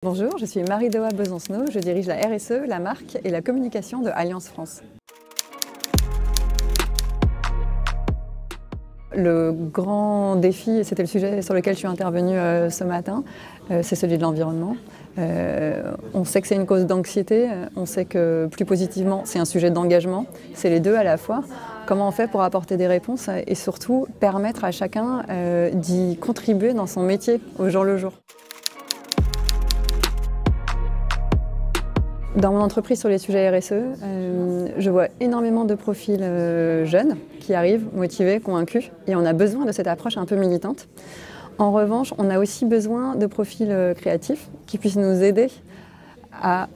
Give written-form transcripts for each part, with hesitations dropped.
Bonjour, je suis Marie-Doa Besancenot, je dirige la RSE, la marque et la communication de Alliance France. Le grand défi, et c'était le sujet sur lequel je suis intervenue ce matin, c'est celui de l'environnement. On sait que c'est une cause d'anxiété, on sait que plus positivement c'est un sujet d'engagement, c'est les deux à la fois. Comment on fait pour apporter des réponses et surtout permettre à chacun d'y contribuer dans son métier au jour le jour. Dans mon entreprise sur les sujets RSE, je vois énormément de profils jeunes qui arrivent, motivés, convaincus, et on a besoin de cette approche un peu militante. En revanche, on a aussi besoin de profils créatifs qui puissent nous aider à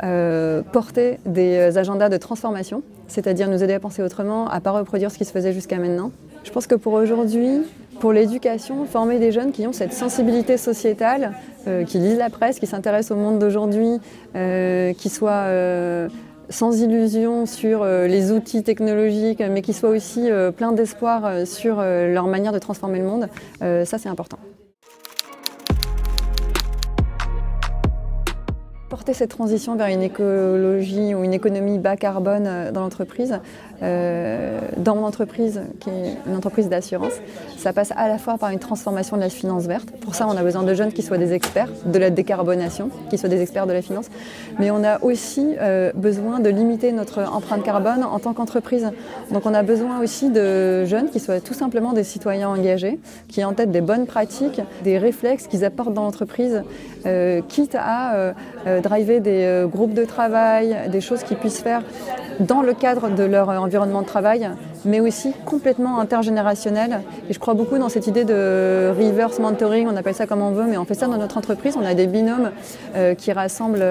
porter des agendas de transformation, c'est-à-dire nous aider à penser autrement, à ne pas reproduire ce qui se faisait jusqu'à maintenant. Je pense que pour aujourd'hui, pour l'éducation, former des jeunes qui ont cette sensibilité sociétale, qui lisent la presse, qui s'intéressent au monde d'aujourd'hui, qui soient sans illusion sur les outils technologiques, mais qui soient aussi pleins d'espoir sur leur manière de transformer le monde, ça c'est important. Porter cette transition vers une écologie ou une économie bas carbone dans l'entreprise, dans mon entreprise qui est une entreprise d'assurance, ça passe à la fois par une transformation de la finance verte. Pour ça, on a besoin de jeunes qui soient des experts de la décarbonation, qui soient des experts de la finance. Mais on a aussi besoin de limiter notre empreinte carbone en tant qu'entreprise. Donc on a besoin aussi de jeunes qui soient tout simplement des citoyens engagés, qui aient en tête des bonnes pratiques, des réflexes qu'ils apportent dans l'entreprise, quitte à driver des groupes de travail, des choses qu'ils puissent faire dans le cadre de leur environnement de travail, mais aussi complètement intergénérationnel. Et je crois beaucoup dans cette idée de reverse mentoring, on appelle ça comme on veut, mais on fait ça dans notre entreprise. On a des binômes qui rassemblent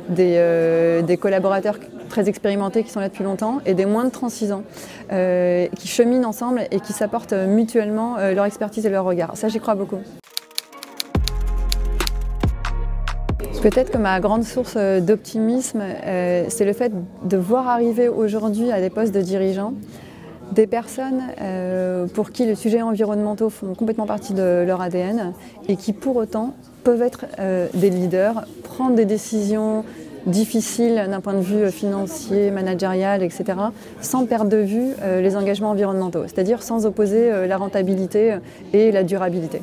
des collaborateurs très expérimentés qui sont là depuis longtemps et des moins de 36 ans qui cheminent ensemble et qui s'apportent mutuellement leur expertise et leur regard. Ça, j'y crois beaucoup. Peut-être que ma grande source d'optimisme, c'est le fait de voir arriver aujourd'hui à des postes de dirigeants des personnes pour qui les sujets environnementaux font complètement partie de leur ADN et qui pour autant peuvent être des leaders, prendre des décisions difficiles d'un point de vue financier, managérial, etc., sans perdre de vue les engagements environnementaux, c'est-à-dire sans opposer la rentabilité et la durabilité.